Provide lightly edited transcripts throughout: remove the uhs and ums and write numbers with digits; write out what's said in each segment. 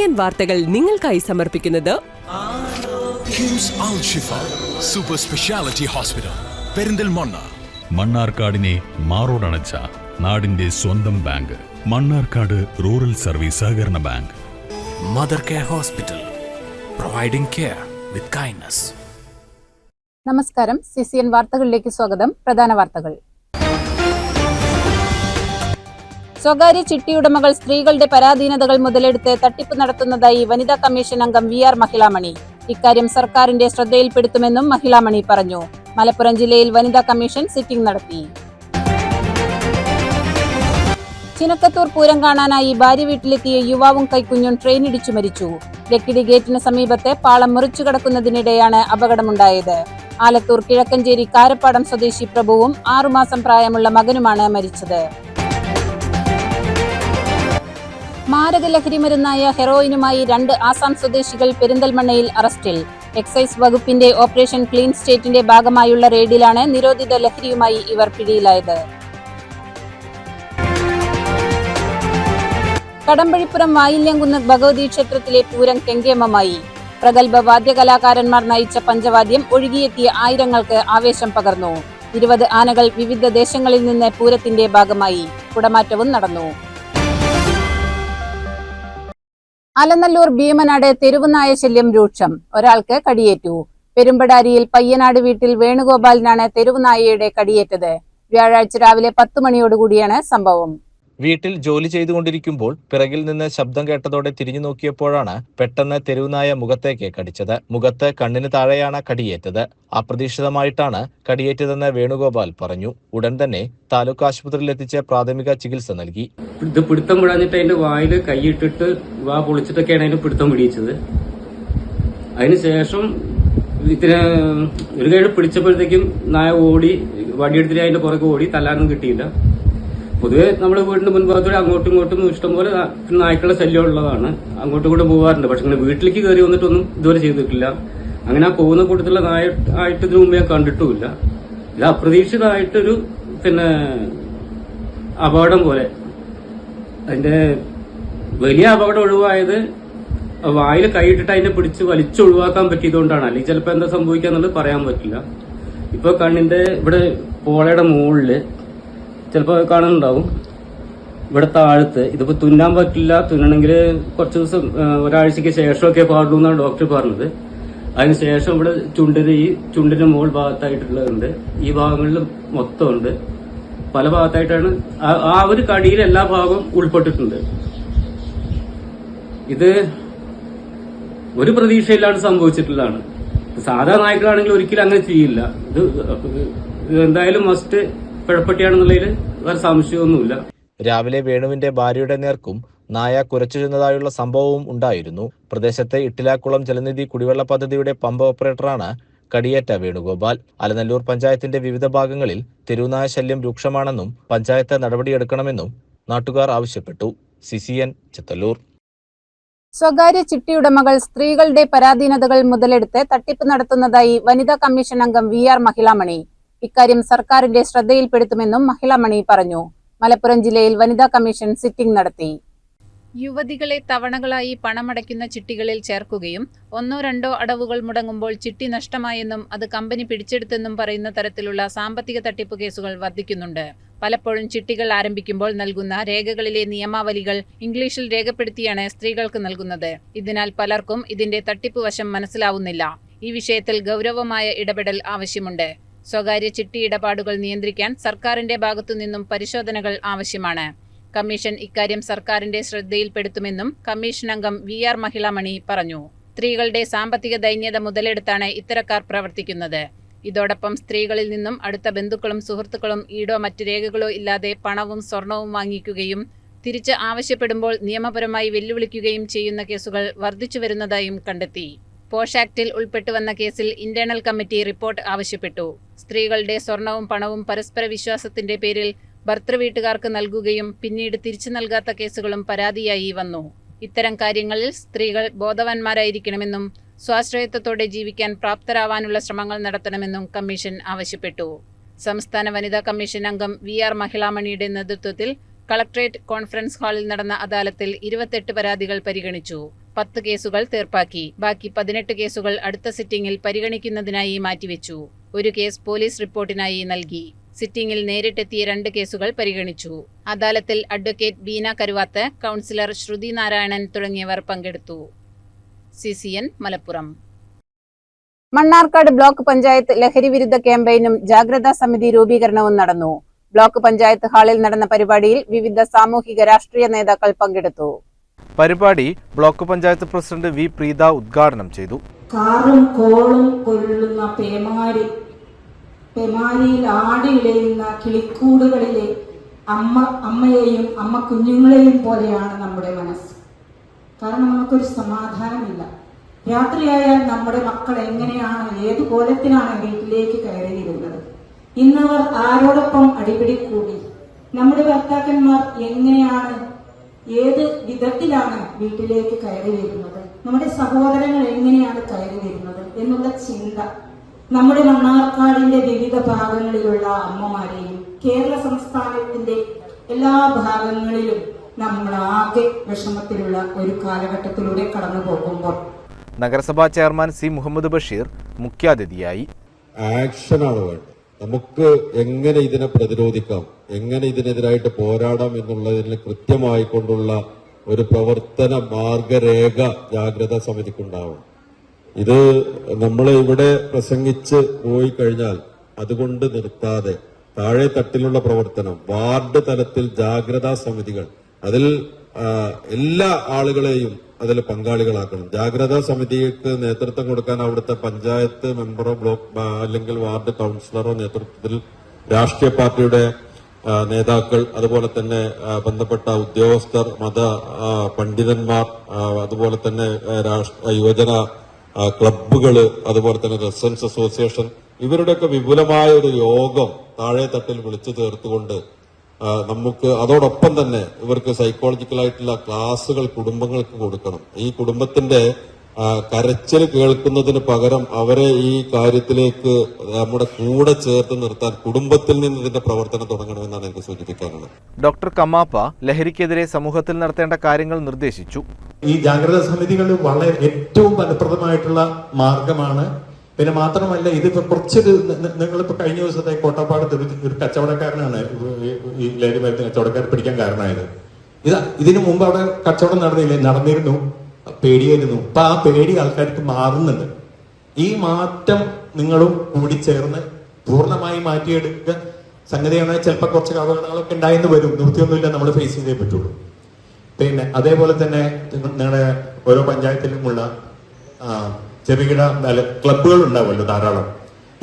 CCN വാർത്തകൾ നിങ്ങൾക്കായി സമർപ്പിക്കുന്നത് കിംസ് അൽ ഷിഫ സൂപ്പർ സ്പെഷ്യാലിറ്റി ഹോസ്പിറ്റൽ പെരിന്തൽമണ്ണ. മണ്ണാർക്കാടിനെ മാറോടണച്ച നാടിന്റെ സ്വന്തം ബാങ്ക് മണ്ണാർക്കാട് റൂറൽ സർവീസ് സഹകരണ bank. Mother care hospital, providing care with kindness. നമസ്കാരം. CCN വാർത്തകളിലേക്ക് സ്വാഗതം. പ്രധാന വാർത്തകൾ. സ്വകാര്യ ചിട്ടിയുടമകൾ സ്ത്രീകളുടെ പരാധീനതകൾ മുതലെടുത്ത് തട്ടിപ്പ് നടത്തുന്നതായി വനിതാ കമ്മീഷൻ അംഗം VR മഹിളാമണി. ഇക്കാര്യം സർക്കാരിന്റെ ശ്രദ്ധയിൽപ്പെടുത്തുമെന്നും മഹിളാമണി പറഞ്ഞു. മലപ്പുറം ജില്ലയിൽ വനിതാ കമ്മീഷൻ സിറ്റിംഗ് നടത്തി. ചിനക്കത്തൂർ പൂരം കാണാനായി ഭാര്യ വീട്ടിലെത്തിയ യുവാവും കൈക്കുഞ്ഞും ട്രെയിനിടിച്ചു മരിച്ചു. ലക്കിടി ഗേറ്റിന് സമീപത്തെ പാളം മുറിച്ചു കടക്കുന്നതിനിടെയാണ് അപകടമുണ്ടായത്. ആലത്തൂർ കിഴക്കഞ്ചേരി കാരപ്പാടം സ്വദേശി പ്രഭുവും 6 മാസം പ്രായമുള്ള മകനുമാണ് മരിച്ചത്. മാരക ലഹരി മരുന്നായ ഹെറോയിനുമായി 2 ആസാം സ്വദേശികൾ പെരിന്തൽമണ്ണയിൽ അറസ്റ്റിൽ. എക്സൈസ് വകുപ്പിന്റെ ഓപ്പറേഷൻ ക്ലീൻ സ്റ്റേറ്റിന്റെ ഭാഗമായുള്ള റെയ്ഡിലാണ് നിരോധിത ലഹരിയുമായി ഇവർ പിടിയിലായത്. കടമ്പഴിപ്പുറം വായില്യംകുന്ന് ഭഗവതി ക്ഷേത്രത്തിലെ പൂരം കെങ്കേമമായി. പ്രഗത്ഭ വാദ്യകലാകാരന്മാർ നയിച്ച പഞ്ചവാദ്യം ഒഴുകിയെത്തിയ ആയിരങ്ങൾക്ക് ആവേശം പകർന്നു. 20 ആനകൾ വിവിധ ദേശങ്ങളിൽ നിന്ന് പൂരത്തിന്റെ ഭാഗമായി. കുടമാറ്റവും നടന്നു. അലനല്ലൂർ ഭീമനാട് തെരുവുനായ ശല്യം രൂക്ഷം. ഒരാൾക്ക് കടിയേറ്റു. പെരുമ്പടാരിയിൽ പയ്യനാട് വീട്ടിൽ വേണുഗോപാലിനാണ് തെരുവുനായയുടെ കടിയേറ്റത്. വ്യാഴാഴ്ച രാവിലെ 10 മണിയോടുകൂടിയാണ് സംഭവം. വീട്ടിൽ ജോലി ചെയ്തുകൊണ്ടിരിക്കുമ്പോൾ പിറകിൽ നിന്ന് ശബ്ദം കേട്ടതോടെ തിരിഞ്ഞു നോക്കിയപ്പോഴാണ് പെട്ടെന്ന് തെരുവുനായ മുഖത്തേക്ക് കടിച്ചത്. മുഖത്ത് കണ്ണിന് താഴെയാണ് കടിയേറ്റത്. അപ്രതീക്ഷിതമായിട്ടാണ് കടിയേറ്റതെന്ന് വേണുഗോപാൽ പറഞ്ഞു. ഉടൻ തന്നെ താലൂക്ക് ആശുപത്രിയിൽ എത്തിച്ച് പ്രാഥമിക ചികിത്സ നൽകി. ഇത് പിടുത്തം വിടാഞ്ഞിട്ട് അതിന്റെ വായിൽ കൈയിട്ടിട്ട് വാ പൊളിച്ചിട്ടൊക്കെയാണ് അതിന് പിടുത്തം പിടിച്ചത്. അതിനുശേഷം ഇതിന് ഒരു കൈ പിടിച്ചപ്പോഴത്തേക്കും നായ ഓടി, വടിയെടുത്തിട്ട് അതിന്റെ പുറകെ ഓടി. തല്ലാനൊന്നും കിട്ടിയില്ല. പൊതുവെ നമ്മുടെ വീടിന്റെ മുൻഭാഗത്തൂടെ അങ്ങോട്ടും ഇങ്ങോട്ടും ഇഷ്ടംപോലെ നായ്ക്കളുടെ ശല്യം ഉള്ളതാണ്. അങ്ങോട്ടും ഇങ്ങോട്ടും പോകാറുണ്ട്. പക്ഷെ അങ്ങനെ വീട്ടിലേക്ക് കയറി വന്നിട്ടൊന്നും ഇതുവരെ ചെയ്തിട്ടില്ല. അങ്ങനെ ആ പോകുന്ന കൂട്ടത്തിലുള്ള നായ ആയിട്ട് ഇതിനു മുമ്പ് ഞാൻ കണ്ടിട്ടുമില്ല. ഇത് അപ്രതീക്ഷിതമായിട്ടൊരു അപകടം പോലെ. അതിന്റെ വലിയ അപകടം ഒഴിവായത് വായിൽ കൈയിട്ടിട്ട് അതിനെ പിടിച്ച് വലിച്ചൊഴിവാക്കാൻ പറ്റിയതുകൊണ്ടാണ്. അല്ലെങ്കിൽ ചിലപ്പോൾ എന്താ സംഭവിക്കാന്നുള്ളത് പറയാൻ പറ്റില്ല. ഇപ്പൊ കണ്ണിന്റെ ഇവിടെ പോളയുടെ മുകളില് ചിലപ്പോൾ കാണുന്നുണ്ടാവും. ഇവിടെ താഴത്ത് ഇതിപ്പോ തുന്നാൻ പറ്റില്ല. തുന്നണമെങ്കിൽ കുറച്ച് ദിവസം, ഒരാഴ്ചക്ക് ശേഷമൊക്കെ പാടുള്ളൂ എന്നാണ് ഡോക്ടർ പറഞ്ഞത്. അതിനുശേഷം ഇവിടെ ഈ ചുണ്ടിന്റെ മുകൾ ഭാഗത്തായിട്ടുള്ളതുണ്ട്. ഈ ഭാഗങ്ങളിൽ മൊത്തം ഉണ്ട്. പല ഭാഗത്തായിട്ടാണ് ആ ഒരു കടിയിൽ എല്ലാ ഭാഗവും ഉൾപ്പെട്ടിട്ടുണ്ട്. ഇത് ഒരു പ്രതീക്ഷയിലാണ് സംഭവിച്ചിട്ടുള്ളതാണ്. സാധാ നായ്ക്കളാണെങ്കിൽ ഒരിക്കലും അങ്ങനെ ചെയ്യില്ല. ഇത് എന്തായാലും മസ്റ്റ് പിഴപ്പട്ടിയാണെന്നുള്ളതിൽ വേറെ സംശയമൊന്നുമില്ല. രാവിലെ വേണുവിന്റെ ഭാര്യയുടെ നേർക്കും നായ കുരച്ചു ചെന്നതായുള്ള സംഭവവും ഉണ്ടായിരുന്നു. പ്രദേശത്തെ ഇട്ടിലാക്കുളം ജലനിധി കുടിവെള്ള പദ്ധതിയുടെ പമ്പ് ഓപ്പറേറ്ററാണ് കടിയേറ്റ വേണുഗോപാൽ. അലനല്ലൂർ പഞ്ചായത്തിന്റെ വിവിധ ഭാഗങ്ങളിൽ തെരുവുനായ ശല്യം രൂക്ഷമാണെന്നും പഞ്ചായത്ത് നടപടിയെടുക്കണമെന്നും നാട്ടുകാർ ആവശ്യപ്പെട്ടു. CCN ചെത്തല്ലൂർ. സ്വകാര്യ ചിട്ടിയുടമകൾ സ്ത്രീകളുടെ പരാധീനതകൾ മുതലെടുത്ത് തട്ടിപ്പ് നടത്തുന്നതായി വനിതാ കമ്മീഷൻ അംഗം VR മഹിളാമണി. ഇക്കാര്യം സർക്കാരിന്റെ ശ്രദ്ധയിൽപ്പെടുത്തുമെന്നും മഹിളാമണി പറഞ്ഞു. മലപ്പുറം ജില്ലയിൽ വനിതാ കമ്മീഷൻ സിറ്റിംഗ് നടത്തി. യുവതികളെ തവണകളായി പണമടയ്ക്കുന്ന ചിട്ടികളിൽ ചേർക്കുകയും 1-2 അടവുകൾ മുടങ്ങുമ്പോൾ ചിട്ടി നഷ്ടമായെന്നും അത് കമ്പനി പിടിച്ചെടുത്തെന്നും പറയുന്ന തരത്തിലുള്ള സാമ്പത്തിക തട്ടിപ്പ് കേസുകൾ വർദ്ധിക്കുന്നുണ്ട്. പലപ്പോഴും ചിട്ടികൾ ആരംഭിക്കുമ്പോൾ നൽകുന്ന രേഖകളിലെ നിയമാവലികൾ ഇംഗ്ലീഷിൽ രേഖപ്പെടുത്തിയാണ് സ്ത്രീകൾക്ക് നൽകുന്നത്. ഇതിനാൽ പലർക്കും ഇതിന്റെ തട്ടിപ്പ് വശം മനസ്സിലാവുന്നില്ല. ഈ വിഷയത്തിൽ ഗൗരവമായ ഇടപെടൽ ആവശ്യമുണ്ട്. സ്വകാര്യ ചിട്ടി ഇടപാടുകൾ നിയന്ത്രിക്കാൻ സർക്കാരിന്റെ ഭാഗത്തുനിന്നും പരിശോധനകൾ ആവശ്യമാണ്. കമ്മീഷൻ ഇക്കാര്യം സർക്കാരിന്റെ ശ്രദ്ധയിൽപ്പെടുത്തുമെന്നും കമ്മീഷൻ അംഗം VR മഹിളാമണി പറഞ്ഞു. സ്ത്രീകളുടെ സാമ്പത്തിക ദൈന്യത മുതലെടുത്താണ് ഇത്തരക്കാർ പ്രവർത്തിക്കുന്നത്. ഇതോടൊപ്പം സ്ത്രീകളിൽ നിന്നും അടുത്ത ബന്ധുക്കളും സുഹൃത്തുക്കളും ഈടോ മറ്റ് രേഖകളോ ഇല്ലാതെ പണവും സ്വർണവും വാങ്ങിക്കുകയും തിരിച്ച് ആവശ്യപ്പെടുമ്പോൾ നിയമപരമായി വെല്ലുവിളിക്കുകയും ചെയ്യുന്ന കേസുകൾ വർദ്ധിച്ചുവരുന്നതായും കണ്ടെത്തി. പോഷ് ആക്ടിൽ ഉൾപ്പെട്ടുവന്ന കേസിൽ ഇന്റേണൽ കമ്മിറ്റി റിപ്പോർട്ട് ആവശ്യപ്പെട്ടു. സ്ത്രീകളുടെ സ്വർണവും പണവും പരസ്പര വിശ്വാസത്തിന്റെ പേരിൽ ഭർത്തൃവീട്ടുകാർക്ക് നൽകുകയും പിന്നീട് തിരിച്ചു നൽകാത്ത കേസുകളും പരാതിയായി വന്നു. ഇത്തരം കാര്യങ്ങളിൽ സ്ത്രീകൾ ബോധവാന്മാരായിരിക്കണമെന്നും സ്വാശ്രയത്വത്തോടെ ജീവിക്കാൻ പ്രാപ്തരാവാനുള്ള ശ്രമങ്ങൾ നടത്തണമെന്നും കമ്മീഷൻ ആവശ്യപ്പെട്ടു. സംസ്ഥാന വനിതാ കമ്മീഷൻ അംഗം VR മഹിളാമണിയുടെ നേതൃത്വത്തിൽ കളക്ട്രേറ്റ് കോൺഫറൻസ് ഹാളിൽ നടന്ന അദാലത്തിൽ 28 പരാതികൾ പരിഗണിച്ചു. 10 കേസുകൾ തീർപ്പാക്കി. ബാക്കി 18 കേസുകൾ അടുത്ത സിറ്റിംഗിൽ പരിഗണിക്കുന്നതിനായി മാറ്റിവെച്ചു. ഒരു കേസ് പോലീസ് റിപ്പോർട്ടിനായി നൽകി. സിറ്റിംഗിൽ നേരിട്ടെത്തിയ 2 കേസുകൾ പരിഗണിച്ചു. അദാലത്തിൽ അഡ്വക്കേറ്റ് ബീന കരുവാത്ത്, കൗൺസിലർ ശ്രുതി നാരായണൻ തുടങ്ങിയവർ പങ്കെടുത്തു. CCN മലപ്പുറം. മണ്ണാർക്കാട് ബ്ലോക്ക് പഞ്ചായത്ത് ലഹരിവിരുദ്ധ ക്യാമ്പയിനും ജാഗ്രതാ സമിതി രൂപീകരണവും നടന്നു. ബ്ലോക്ക് പഞ്ചായത്ത് ഹാളിൽ നടന്ന പരിപാടിയിൽ വിവിധ സാമൂഹിക രാഷ്ട്രീയ നേതാക്കൾ പങ്കെടുത്തു. പരിപാടി block panchayat president V Preetha ഉദ്ഘാടനം ചെയ്തു. കാറും കോളും കൊള്ളുന്ന പേമാരിയിൽ ആടി ഇടയുന്ന കിളിക്കൂടുകളിലെ അമ്മയെയും അമ്മ കുഞ്ഞുങ്ങളെയും പോലെയാണ് നമ്മുടെ മനസ്സ്. കാരണം നമുക്കൊരു സമാധാനമില്ല. രാത്രിയായാൽ നമ്മുടെ മക്കൾ എങ്ങനെയാണ്, ഏത് കോലത്തിലാണ് വീട്ടിലേക്ക് കയറി വരുന്നത്, ഇന്നവർ ആരോടൊപ്പം അടിപിടി കൂടി, നമ്മുടെ ഭർത്താക്കന്മാർ എങ്ങനെയാണ്, ഏത് വിധത്തിലാണ് വീട്ടിലേക്ക് കയറി വരുന്നത്, നമ്മുടെ സഹോദരങ്ങൾ എങ്ങനെയാണ് കയറി വരുന്നത് എന്നുള്ള ചിന്ത നമ്മുടെ മണ്ണാർക്കാടിന്റെ വിവിധ ഭാഗങ്ങളിലുള്ള അമ്മമാരെയും കേരള സംസ്ഥാനത്തിന്റെ എല്ലാ ഭാഗങ്ങളിലും നമ്മൾ ആകെ വിഷമത്തിലുള്ള ഒരു കാലഘട്ടത്തിലൂടെ കടന്നു പോകുമ്പോൾ നഗരസഭാ ചെയർമാൻ സി മുഹമ്മദ് ബഷീർ മുഖ്യാതിഥിയായി. ആക്ഷനാണ് വേണ്ടത്. നമുക്ക് എങ്ങനെ ഇതിനെ പ്രതിരോധിക്കാം, എങ്ങനെ ഇതിനെതിരായിട്ട് പോരാടാം എന്നുള്ളതിന് കൃത്യമായി കൊണ്ടുള്ള ഒരു പ്രവർത്തന മാർഗരേഖ ജാഗ്രതാ സമിതിക്കുണ്ടാവണം. ഇത് നമ്മൾ ഇവിടെ പ്രസംഗിച്ച് പോയി കഴിഞ്ഞാൽ അതുകൊണ്ട് നിർത്താതെ താഴെ തട്ടിലുള്ള പ്രവർത്തനം, വാർഡ് തലത്തിൽ ജാഗ്രതാ സമിതികൾ, അതിൽ എല്ലാ ആളുകളെയും അതിൽ പങ്കാളികളാക്കണം. ജാഗ്രതാ സമിതിക്ക് നേതൃത്വം കൊടുക്കാൻ അവിടുത്തെ പഞ്ചായത്ത് മെമ്പറോ ബ്ലോക്ക് അല്ലെങ്കിൽ വാർഡ് കൗൺസിലറോ നേതൃത്വത്തിൽ രാഷ്ട്രീയ പാർട്ടിയുടെ നേതാക്കൾ, അതുപോലെ തന്നെ ബന്ധപ്പെട്ട ഉദ്യോഗസ്ഥർ, മത പണ്ഡിതന്മാർ, അതുപോലെ തന്നെ യുവജന ക്ലബ്ബുകള്, അതുപോലെ തന്നെ റെസിഡൻസ് അസോസിയേഷൻ, ഇവരുടെയൊക്കെ വിപുലമായ ഒരു യോഗം താഴെ തട്ടിൽ വിളിച്ചു ചേർത്തുകൊണ്ട് നമുക്ക് അതോടൊപ്പം തന്നെ ഇവർക്ക് സൈക്കോളജിക്കലായിട്ടുള്ള ക്ലാസുകൾ കുടുംബങ്ങൾക്ക് കൊടുക്കണം. ഈ കുടുംബത്തിന്റെ കരച്ചിൽ കേൾക്കുന്നതിന് പകരം അവരെ ഈ കാര്യത്തിലേക്ക് നമ്മുടെ കൂടെ ചേർത്ത് നിർത്താൻ കുടുംബത്തിൽ നിന്ന് ഇതിന്റെ പ്രവർത്തനം തുടങ്ങണമെന്നാണ് എനിക്ക് സൂചിപ്പിക്കാനുള്ളത്. ഡോക്ടർ കമ്മാപ്പ ലഹരിക്കെതിരെ സമൂഹത്തിൽ നടത്തേണ്ട കാര്യങ്ങൾ നിർദ്ദേശിച്ചു. ഈ ജാഗ്രതാ സമിതികൾ വളരെ ഏറ്റവും ഫലപ്രദമായിട്ടുള്ള മാർഗമാണ്. പിന്നെ മാത്രമല്ല, ഇതിപ്പോ കുറച്ചൊരു നിങ്ങളിപ്പോ കഴിഞ്ഞ ദിവസത്തെ കോട്ടപ്പാടത്ത് ഒരു കച്ചവടക്കാരനാണ് ഈ ലഹരി മരുന്ന് കച്ചവടക്കാർ പിടിക്കാൻ കാരണമായത്. ഇതിനു മുമ്പ് അവിടെ കച്ചവടം നടന്നിരുന്നു, പേടിയായിരുന്നു. അപ്പൊ ആ പേടി ആൾക്കാർക്ക് മാറുന്നുണ്ട്. ഈ മാറ്റം നിങ്ങളും കൂടി ചേർന്ന് പൂർണ്ണമായി മാറ്റിയെടുക്കുക സംഗതിയാണ്. ചിലപ്പോൾ കുറച്ച് അപകടങ്ങളൊക്കെ ഉണ്ടായെന്ന് വരും, നിർത്തിയൊന്നുമില്ല, നമ്മൾ ഫേസ് ചെയ്തേ പറ്റുള്ളൂ. പിന്നെ അതേപോലെ തന്നെ നിങ്ങളുടെ ഓരോ പഞ്ചായത്തിലുമുള്ള ചെറുകിട ക്ലബുകൾ ഉണ്ടാവുമല്ലോ ധാരാളം.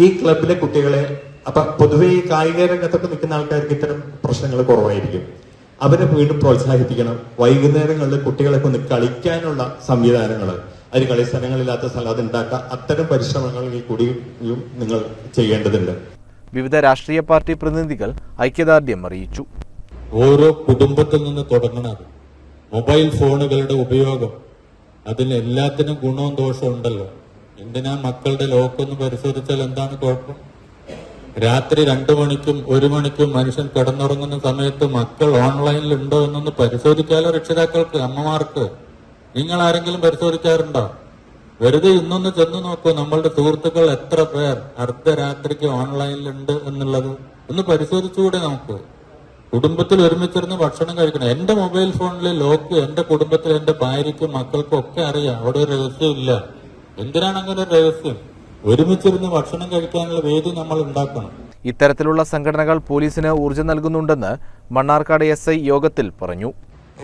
ഈ ക്ലബിലെ കുട്ടികളെ, അപ്പൊ പൊതുവെ ഈ കായിക രംഗത്തൊക്കെ നിൽക്കുന്ന ആൾക്കാർക്ക് ഇത്തരം പ്രശ്നങ്ങൾ കുറവായിരിക്കും. അവരെ വീണ്ടും പ്രോത്സാഹിപ്പിക്കണം. വൈകുന്നേരങ്ങളിൽ കുട്ടികളെ ഒന്ന് കളിക്കാനുള്ള സംവിധാനങ്ങൾ, അതിന് കളിസ്ഥലങ്ങളില്ലാത്ത സ്ഥലം അത് ഉണ്ടാക്കുക. അത്തരം പരിശ്രമങ്ങളിൽ കൂടിയും നിങ്ങൾ ചെയ്യേണ്ടതുണ്ട്. വിവിധ രാഷ്ട്രീയ പാർട്ടി പ്രതിനിധികൾ ഐക്യദാർഢ്യം അറിയിച്ചു. ഓരോ കുടുംബത്തിൽ നിന്ന് തുടങ്ങണത് മൊബൈൽ ഫോണുകളുടെ ഉപയോഗം, അതിന് എല്ലാത്തിനും ഗുണവും ദോഷവും ഉണ്ടല്ലോ. എന്തിനാ മക്കളുടെ ലോക്കൊന്ന് പരിശോധിച്ചാൽ എന്താണ് കുഴപ്പം? രാത്രി 2 മണിക്കും 1 മണിക്കും മനുഷ്യൻ കിടന്നുറങ്ങുന്ന സമയത്ത് മക്കൾ ഓൺലൈനിൽ ഉണ്ടോ എന്നൊന്ന് പരിശോധിക്കാലോ രക്ഷിതാക്കൾക്ക്, അമ്മമാർക്ക്. നിങ്ങൾ ആരെങ്കിലും പരിശോധിക്കാറുണ്ടോ? വെറുതെ ഇന്നൊന്ന് ചെന്ന് നോക്കൂ, നമ്മളുടെ സുഹൃത്തുക്കൾ എത്ര പേർ അർദ്ധരാത്രിക്ക് ഓൺലൈനിലുണ്ട് എന്നുള്ളത് ഒന്ന് പരിശോധിച്ചുകൂടെ നമുക്ക്? കുടുംബത്തിൽ ഒരുമിച്ചിരുന്ന് ഭക്ഷണം കഴിക്കണം. എന്റെ മൊബൈൽ ഫോണിൽ ലോക്ക് എന്റെ കുടുംബത്തിൽ എന്റെ ഭാര്യയ്ക്കും മക്കൾക്കും ഒക്കെ അറിയാം. അവിടെ ഒരു രഹസ്യമില്ല. എന്തിനാണ് അങ്ങനെ ഒരു രഹസ്യം? ഒരുമിച്ചിരുന്ന് ഭക്ഷണം കഴിക്കാനുള്ള വേദി നമ്മൾ ഉണ്ടാക്കണം. ഇത്തരത്തിലുള്ള സംഘടനകൾ പോലീസിന് ഊർജ്ജം നൽകുന്നുണ്ടെന്ന് മണ്ണാർക്കാട് SI യോഗത്തിൽ പറഞ്ഞു.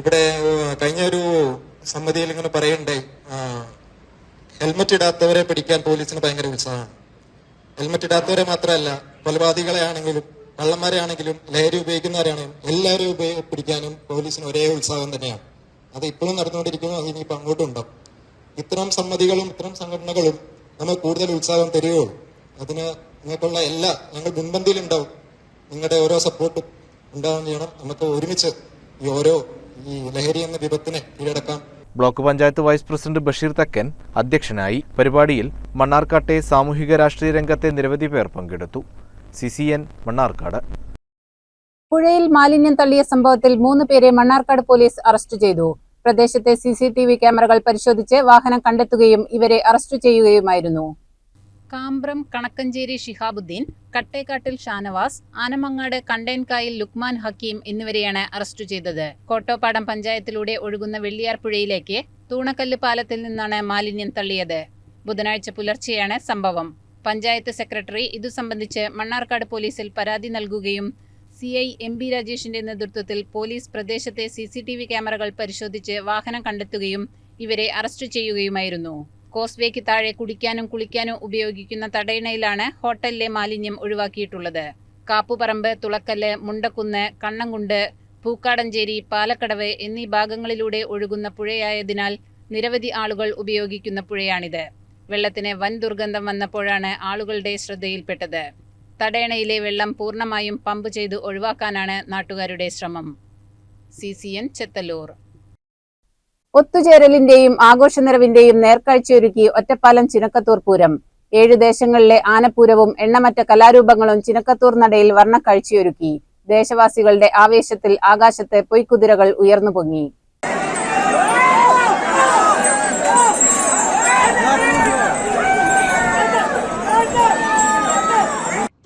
ഇവിടെ കഴിഞ്ഞ ഒരു സമിതിയിൽ ഇങ്ങനെ പറയണ്ടേ, ഹെൽമറ്റ് ഇടാത്തവരെ പിടിക്കാൻ പോലീസിന് ഭയങ്കര ഉത്സാഹമാണ്. ഹെൽമറ്റ് ഇടാത്തവരെ മാത്രമല്ല, കൊലപാതകളെ ആണെങ്കിലും കള്ളന്മാരെ ആണെങ്കിലും ലഹരി ഉപയോഗിക്കുന്നവരാണെങ്കിലും എല്ലാവരെയും പിടിക്കാനും പോലീസിന് ഒരേ ഉത്സാഹം തന്നെയാണ്. അത് ഇപ്പോഴും നടന്നുകൊണ്ടിരിക്കുന്നു, ഇനിയിപ്പോൾ അങ്ങോട്ടും ഉണ്ടാവും. ഇത്തരം സമിതികളും ഇത്തരം സംഘടനകളും നമ്മൾ കൂടുതൽ ഉത്സാഹം തരികയുള്ളൂ. അതിന് നിങ്ങൾക്കുള്ള ഞങ്ങൾ മുൻപന്തിയിലുണ്ടാവും. നിങ്ങളുടെ ഓരോ സപ്പോർട്ടും ഉണ്ടാവുകയും ചെയ്യണം. നമുക്ക് ഒരുമിച്ച് ഈ ലഹരി എന്ന വിപത്തിനെ കീഴടക്കാം. Block panchayat vice president Basheer Thakkan അധ്യക്ഷനായി. പരിപാടിയിൽ മണ്ണാർക്കാട്ടെ സാമൂഹിക രാഷ്ട്രീയ രംഗത്തെ നിരവധി പേർ പങ്കെടുത്തു. CCN മണ്ണാർക്കാട്. പുഴയിൽ മാലിന്യം തള്ളിയ സംഭവത്തിൽ 3 പേരെ മണ്ണാർക്കാട് പോലീസ് അറസ്റ്റ് ചെയ്തു. പ്രദേശത്തെ CCTV ക്യാമറകൾ പരിശോധിച്ച് വാഹനം കണ്ടെത്തുകയും ഇവരെ അറസ്റ്റ് ചെയ്യുകയുമായിരുന്നു. കാമ്പ്രം കണക്കഞ്ചേരി ഷിഹാബുദ്ദീൻ, കട്ടേക്കാട്ടിൽ ഷാനവാസ്, ആനമങ്ങാട് കണ്ടേൻകായിൽ ലുക്മാൻ ഹക്കീം എന്നിവരെയാണ് അറസ്റ്റ് ചെയ്തത്. കോട്ടോപ്പാടം പഞ്ചായത്തിലൂടെ ഒഴുകുന്ന വെള്ളിയാർ പുഴയിലേക്ക് തൂണക്കല്ല് പാലത്തിൽ നിന്നാണ് മാലിന്യം തള്ളിയത്. ബുധനാഴ്ച പുലർച്ചെയാണ് സംഭവം. പഞ്ചായത്ത് സെക്രട്ടറി ഇതു സംബന്ധിച്ച് മണ്ണാർക്കാട് പോലീസിൽ പരാതി നൽകുകയും CI MB രാജേഷിന്റെ നേതൃത്വത്തിൽ പോലീസ് പ്രദേശത്തെ CCTV ക്യാമറകൾ പരിശോധിച്ച് വാഹനം കണ്ടെത്തുകയും ഇവരെ അറസ്റ്റ് ചെയ്യുകയുമായിരുന്നു. കോസ്വേക്ക് താഴെ കുടിക്കാനും കുളിക്കാനും ഉപയോഗിക്കുന്ന തടയണയിലാണ് ഹോട്ടലിലെ മാലിന്യം ഒഴിവാക്കിയിട്ടുള്ളത്. കാപ്പുപറമ്പ്, തുളക്കല്ല്, മുണ്ടക്കുന്ന്, കണ്ണംകുണ്ട്, പൂക്കാടഞ്ചേരി, പാലക്കടവ് എന്നീ ഭാഗങ്ങളിലൂടെ ഒഴുകുന്ന പുഴയായതിനാൽ നിരവധി ആളുകൾ ഉപയോഗിക്കുന്ന പുഴയാണിത്. വെള്ളത്തിന് വൻ ദുർഗന്ധം വന്നപ്പോഴാണ് ആളുകളുടെ ശ്രദ്ധയിൽപ്പെട്ടത്. തടയണയിലെ വെള്ളം പൂർണ്ണമായും പമ്പ് ചെയ്ത് ഒഴിവാക്കാനാണ് നാട്ടുകാരുടെ ശ്രമം. CCN ചെത്തല്ലൂർ. ഒത്തുചേരലിന്റെയും ആഘോഷനിറവിന്റെയും നേർക്കാഴ്ചയൊരുക്കി ഒറ്റപ്പാലം ചിനക്കത്തൂർ പൂരം. 7 ദേശങ്ങളിലെ ആനപ്പൂരവും എണ്ണമറ്റ കലാരൂപങ്ങളും ചിനക്കത്തൂർ നടയിൽ വർണ്ണക്കാഴ്ചയൊരുക്കി. ദേശവാസികളുടെ ആവേശത്തിൽ ആകാശത്ത് പൊയ്ക്കുതിരകൾ ഉയർന്നുപൊങ്ങി.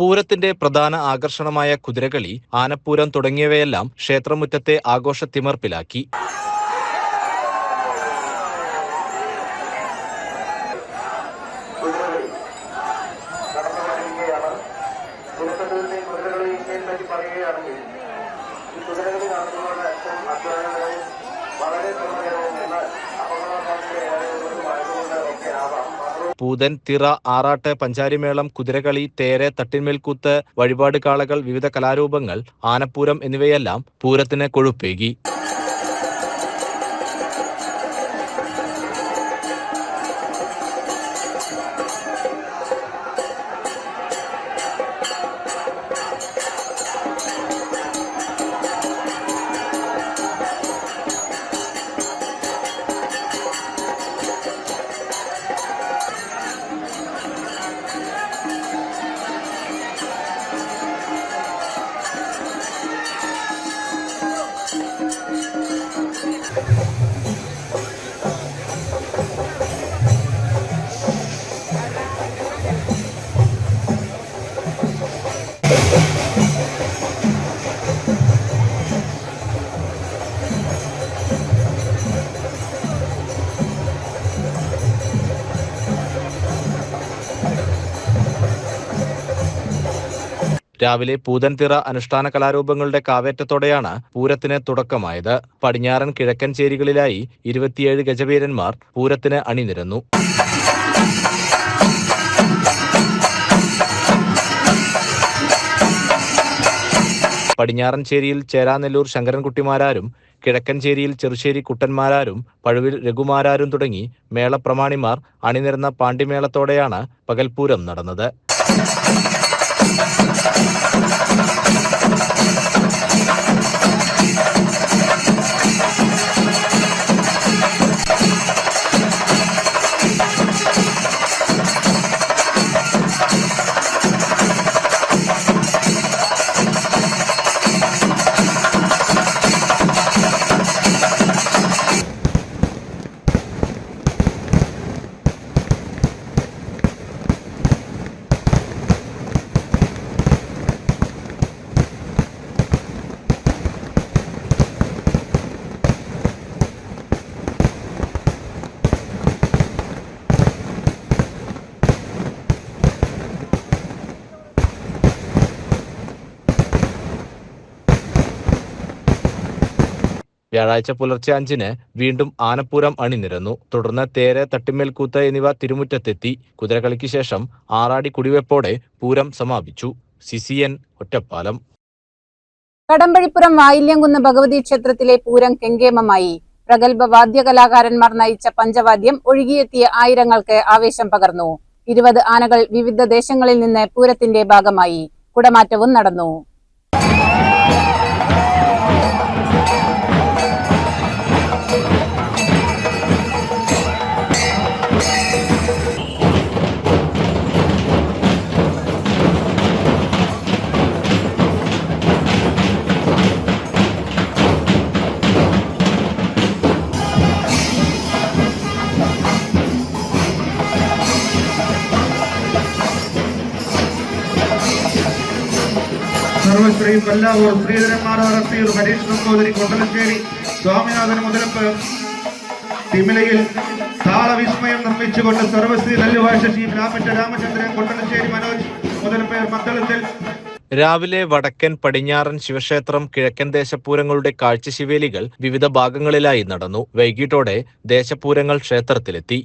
പൂരത്തിന്റെ പ്രധാന ആകർഷണമായ കുതിരകളി, ആനപ്പൂരം തുടങ്ങിയവയെല്ലാം ക്ഷേത്രമുറ്റത്തെ ആഘോഷത്തിമർപ്പിലാക്കി. പൂതൻ, തിറ, ആറാട്ട്, പഞ്ചാരിമേളം, കുതിരകളി, തേര്, തട്ടിന്മേൽക്കൂത്ത്, വഴിപാട് കാളകൾ, വിവിധ കലാരൂപങ്ങൾ, ആനപ്പൂരം എന്നിവയെല്ലാം പൂരത്തിന് കൊഴുപ്പേകി. രാവിലെ പൂതൻതിറ അനുഷ്ഠാന കലാരൂപങ്ങളുടെ കാവേറ്റത്തോടെയാണ് പൂരത്തിന് തുടക്കമായത്. പടിഞ്ഞാറൻ കിഴക്കൻ ചേരികളിലായി 27 ഗജവീരന്മാർ പൂരത്തിന് അണിനിരന്നു. പടിഞ്ഞാറൻ ചേരിയിൽ ചേരാനെല്ലൂർ ശങ്കരൻകുട്ടിമാരാരും, കിഴക്കൻ ചേരിയിൽ ചെറുശ്ശേരി കുട്ടന്മാരാരും, പഴുവിൽ രഘുമാരാരും തുടങ്ങി മേളപ്രമാണിമാർ അണിനിരന്ന പാണ്ടിമേളത്തോടെയാണ് പകൽപൂരം നടന്നത്. വ്യാഴാഴ്ച പുലർച്ചെ 5-ന് വീണ്ടും ആനപ്പൂരം അണിനിരന്നു. തുടർന്ന് തേര്, തട്ടിമേൽക്കൂത്ത് എന്നിവ തിരുമുറ്റത്തെത്തി. കുതിരകളിക്ക് ശേഷം ആറാടി കുടിവെപ്പോടെ പൂരം സമാപിച്ചു. CCN ഒറ്റപ്പാലം. കടമ്പഴിപ്പുറം വായില്യംകുന്ന് ഭഗവതി ക്ഷേത്രത്തിലെ പൂരം കെങ്കേമമായി. പ്രഗത്ഭ വാദ്യകലാകാരന്മാർ നയിച്ച പഞ്ചവാദ്യം ഒഴുകിയെത്തിയ ആയിരങ്ങൾക്ക് ആവേശം പകർന്നു. 20 ആനകൾ വിവിധ ദേശങ്ങളിൽ നിന്ന് പൂരത്തിന്റെ ഭാഗമായി. കുടമാറ്റവും നടന്നു. സർവശ്രീ പല്ലാവൂർ ശ്രീധരന്മാർ ഹരീഷ് നമ്പൂതിരി കൊണ്ടലശ്ശേരി സ്വാമിനാഥൻ മുതലപ്പ് തിമിലയിൽ താളവിസ്മയം നിർമ്മിച്ചുകൊണ്ട് സർവശ്രീ നെല്ലുവാശ ശ്രീ രാമചന്ദ്രൻ കൊണ്ടലശ്ശേരി മനോജ് മുതലപ്പേർ മദ്ദളത്തിൽ. രാവിലെ വടക്കൻ പടിഞ്ഞാറൻ ശിവക്ഷേത്രം കിഴക്കൻ ദേശപൂരങ്ങളുടെ കാഴ്ചശിവേലികൾ വിവിധ ഭാഗങ്ങളിലായി നടന്നു. വൈകിട്ടോടെ ദേശപൂരങ്ങൾ ക്ഷേത്രത്തിലെത്തി.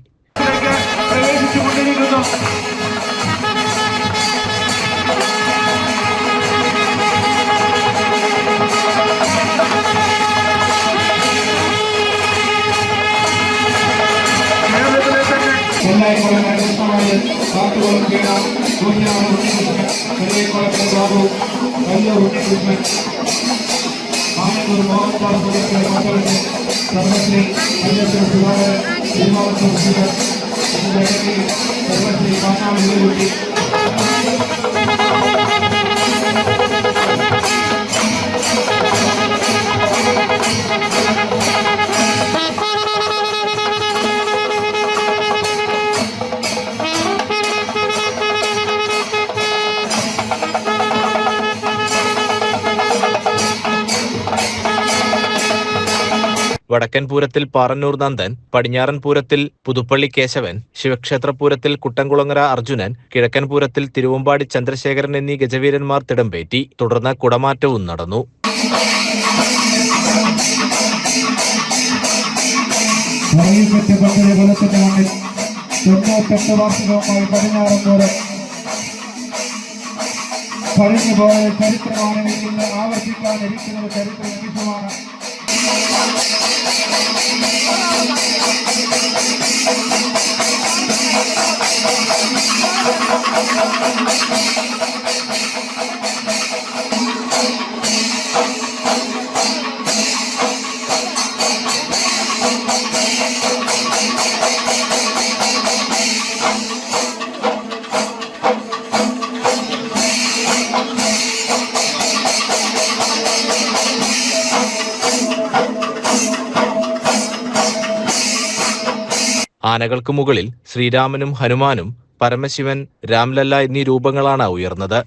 വടക്കൻ പൂരത്തിൽ പാറന്നൂർ നന്ദൻ, പടിഞ്ഞാറൻ പൂരത്തിൽ പുതുപ്പള്ളി കേശവൻ, ശിവക്ഷേത്ര പൂരത്തിൽ കുട്ടൻകുളങ്ങര അർജുനൻ, കിഴക്കൻ പൂരത്തിൽ തിരുവമ്പാടി ചന്ദ്രശേഖരൻ എന്നീ ഗജവീരന്മാർ തിടമ്പേറ്റി. തുടർന്ന് കുടമാറ്റവും നടന്നു. കഴിഞ്ഞുപോയ ചരിത്രമാണ് ഇന്ന് ആവർത്തിക്കാനിരിക്കുന്നത്. ചരിത്ര നിമിഷമാണ്. ആനകൾക്ക് മുകളിൽ ശ്രീരാമനും ഹനുമാനും പരമശിവൻ, രാംലല്ല എന്നീ രൂപങ്ങളാണ് ഉയർന്നത്.